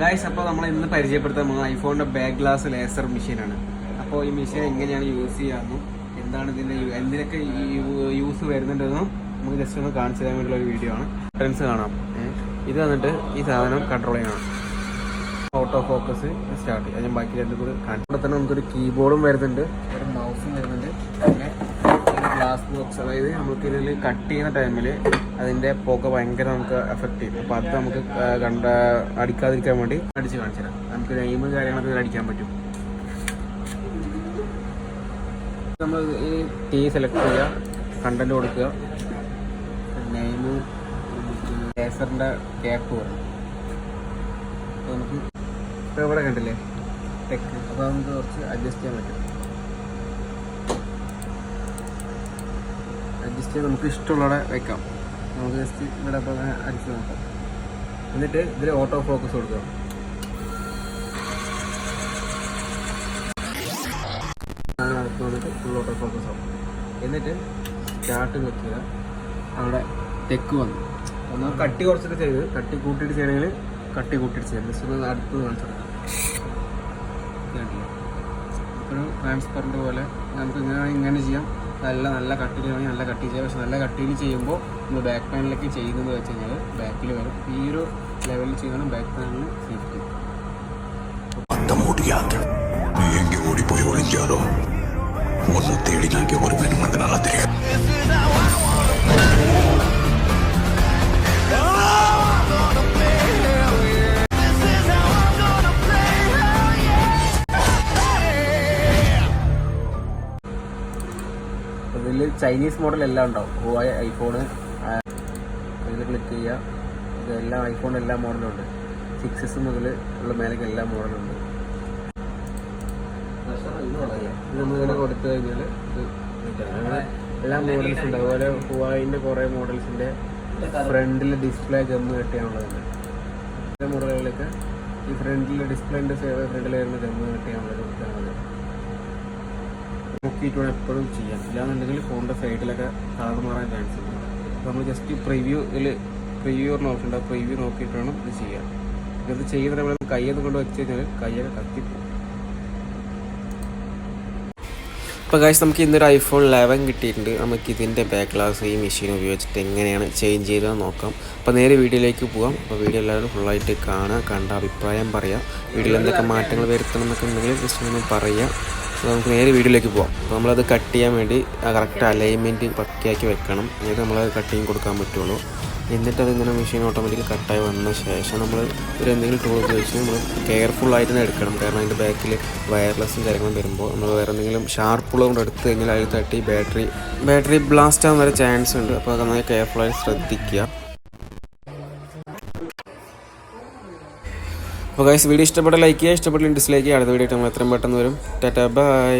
Guys, അപ്പോൾ നമ്മൾ ഇന്ന് പരിചയപ്പെടുത്താൻ ഐഫോണിൻ്റെ ബാക്ക് ഗ്ലാസ് ലേസർ മെഷീനാണ്. അപ്പോൾ ഈ മെഷീൻ എങ്ങനെയാണ് യൂസ് ചെയ്യാമെന്നും എന്താണ് ഇതിൻ്റെ എന്തിനൊക്കെ യൂസ് വരുന്നുണ്ടെന്നും നമുക്ക് ജസ്റ്റ് ഒന്ന് കാണിച്ചു തരാൻ വേണ്ടിയുള്ള ഒരു വീഡിയോ ആണ്. ഫ്രണ്ട്സ് കാണാം. ഇത് വന്നിട്ട് ഈ സാധനം കൺട്രോൾ ചെയ്യണം. ഓട്ടോ ഫോക്കസ് സ്റ്റാർട്ട് ചെയ്യാം. ഞാൻ ബാക്കി രണ്ടും കൂടി കാണിച്ചു തന്നെ നമുക്കൊരു കീബോർഡും വരുന്നുണ്ട്, ഒരു മൗസും വരുന്നുണ്ട്, പിന്നെ ഗ്ലാസ് ബോക്സ്. അതായത് നമുക്ക് ഇതിൽ കട്ട് ചെയ്യുന്ന ടൈമിൽ അതിൻ്റെ പുക ഭയങ്കര നമുക്ക് എഫക്റ്റ് ചെയ്യും. അപ്പോൾ അത് നമുക്ക് അടിക്കാതിരിക്കാൻ വേണ്ടി അടിച്ച് കാണിച്ചു തരാം. നമുക്ക് നെയിം കാര്യങ്ങളൊക്കെ ഇതിൽ അടിക്കാൻ പറ്റും. നമ്മൾ ഈ ടീ സെലക്ട് ചെയ്യുക, കണ്ടന്റ് കൊടുക്കുക, നെയിം, ലേസറിൻ്റെ ക്യാപ്പ് വരും. അപ്പോൾ നമുക്ക് ഇപ്പോൾ ഇവിടെ കണ്ടില്ലേ ടെക്ക്, അപ്പോൾ നമുക്ക് കുറച്ച് അഡ്ജസ്റ്റ് ചെയ്യാൻ പറ്റും. അഡ്ജസ്റ്റ് ചെയ്ത് നമുക്ക് ഇഷ്ടമുള്ളവിടെ വെക്കാം. നമുക്ക് ജസ്റ്റ് ഇവിടെ ഇപ്പോൾ അടിച്ച് നോക്കാം. എന്നിട്ട് ഇതിൽ ഓട്ടോ ഫോക്കസ് കൊടുക്കുക. അടുത്ത് വന്നിട്ട് ഫുൾ ഓട്ടോ ഫോക്കസ് ആവും. എന്നിട്ട് സ്റ്റാർട്ട് വെക്കുക. അവിടെ ടെക്ക് വന്നു. ഒന്ന് കട്ടി കുറച്ചിട്ട് ചെയ്ത് കട്ടി കൂട്ടിയിട്ട് ചെയ്യണമെങ്കിൽ കട്ടി കൂട്ടിയിട്ട് ചെയ്യാം. ജസ്റ്റ് ഒന്ന് അടുത്ത് കാണിച്ചു കൊടുക്കാം. ഒരു ട്രാൻസ്പെറൻറ്റ് പോലെ നമുക്ക് ഇങ്ങനെ ചെയ്യാം. നല്ല കട്ടിയിൽ വേണമെങ്കിൽ നല്ല കട്ടി ചെയ്യാം. പക്ഷെ നല്ല കട്ടിയിൽ ചെയ്യുമ്പോൾ നമ്മൾ ബാക്ക് പാനലിലേക്ക് ചെയ്യുന്നത് വെച്ച് കഴിഞ്ഞാൽ ബാക്കിൽ വരും. ഈ ഒരു ലെവലിൽ ചെയ്യുന്ന ബാക്ക് പാനലിൽ സേഫ്റ്റി. ഓടിപ്പോയി ഒളിക്കാതോ ഒന്ന് തേടി നൽകിയ ഒരു പെരുമകനാളത്തിരിക. ഇതിൽ ചൈനീസ് മോഡൽ എല്ലാം ഉണ്ടാവും. ഹുവായി ഐഫോണ് ഇത് ക്ലിക്ക് ചെയ്യുക. ഇതെല്ലാം ഐഫോൺ എല്ലാ മോഡലും ഉണ്ട്. 6S മുതൽ ഉള്ള മേലേക്ക് എല്ലാ മോഡലും ഉണ്ട്. ഇതൊന്നിങ്ങനെ കൊടുത്തു കഴിഞ്ഞാൽ ഇത് അങ്ങനെ എല്ലാ മോഡൽസും ഉണ്ട്. അതുപോലെ ഹുവായിൻ്റെ കുറേ മോഡൽസിൻ്റെ ഫ്രണ്ടിൽ ഡിസ്പ്ലേ ഗമ്മ് കെട്ടിയാണുള്ളതുണ്ട്. ചില മോഡലുകളൊക്കെ ഈ ഫ്രണ്ടിൽ ഡിസ്പ്ലേൻ്റെ ഫ്രണ്ടിൽ വരുന്ന ഗമ്മ് കെട്ടിയാണുള്ളത് കൊടുക്കാനുള്ളത്. നോക്കിയിട്ട് വേണം എപ്പോഴും ചെയ്യാൻ. ഇല്ലാന്നുണ്ടെങ്കിൽ ഫോണിൻ്റെ സൈഡിലൊക്കെ കളർ മാറാൻ ചാൻസ് ഉണ്ട്. അപ്പോൾ നമ്മൾ ജസ്റ്റ് പ്രിവ്യൂ ഓപ്ഷൻ ഉണ്ട്. പ്രിവ്യൂ നോക്കിയിട്ട് വേണം ഇത് ചെയ്യാൻ. ഇത് ചെയ്യുന്ന നമ്മൾ കയ്യൊന്നും കൊണ്ട് വെച്ച് കഴിഞ്ഞാൽ കയ്യൊക്കെ കത്തിപ്പോകും. ഇപ്പോൾ ഗൈസ്, നമുക്ക് ഇന്നൊരു ഐഫോൺ 11 കിട്ടിയിട്ടുണ്ട്. നമുക്ക് ഇതിൻ്റെ ബാക്ക് ഗ്ലാസ് ഈ മെഷീൻ ഉപയോഗിച്ചിട്ട് എങ്ങനെയാണ് ചേഞ്ച് ചെയ്തതെന്ന് നോക്കാം. അപ്പോൾ നേരെ വീഡിയോയിലേക്ക് പോകാം. അപ്പോൾ വീഡിയോ എല്ലാവരും ഫുള്ളായിട്ട് കാണുക, കണ്ട അഭിപ്രായം പറയുക. വീഡിയോയിൽ എന്തൊക്കെ മാറ്റങ്ങൾ വരുത്തണം എന്നൊക്കെ ഉണ്ടെങ്കിൽ ജസ്റ്റ് ഒന്ന് പറയുക. അപ്പോൾ നമുക്ക് നേരെ വീഡിയോയിലേക്ക് പോകാം. അപ്പോൾ നമ്മളത് കട്ട് ചെയ്യാൻ വേണ്ടി കറക്റ്റ് അലൈൻമെൻറ്റ് പക്കയാക്കി വെക്കണം. എന്നിട്ട് നമ്മളത് കട്ടിങ് കൊടുക്കാൻ പറ്റുള്ളൂ. എന്നിട്ട് അതിങ്ങനെ മെഷീൻ ഓട്ടോമാറ്റിക് കട്ടായി വന്ന ശേഷം നമ്മൾ ഒരു എന്തെങ്കിലും ടൂൾ ഉപയോഗിച്ച് നമ്മൾ കെയർഫുള്ളായിട്ട് തന്നെ എടുക്കണം. കാരണം അതിൻ്റെ ബാക്കിൽ വയർലെസ്സും കാര്യങ്ങളും വരുമ്പോൾ നമ്മൾ വേറെ എന്തെങ്കിലും ഷാർപ്പുള്ള കൊണ്ട് എടുത്ത് കഴിഞ്ഞാൽ അതിൽ തട്ടി ബാറ്ററി ബ്ലാസ്റ്റ് ആവാൻ വരെ ചാൻസ് ഉണ്ട്. അപ്പോൾ അത് നന്നായി കെയർഫുള്ളായി ശ്രദ്ധിക്കുക. അപ്പോൾ ഗൈസ്, വീഡിയോ ഇഷ്ടപ്പെട്ട ലൈക്ക് ചെയ്യുക, ഇഷ്ടപ്പെട്ടില്ല ഡിസ്ലൈക്ക് ചെയ്യുക. അടുത്ത വീഡിയോ നമ്മൾ എത്രയും പെട്ടെന്ന് വരും. Tata bye.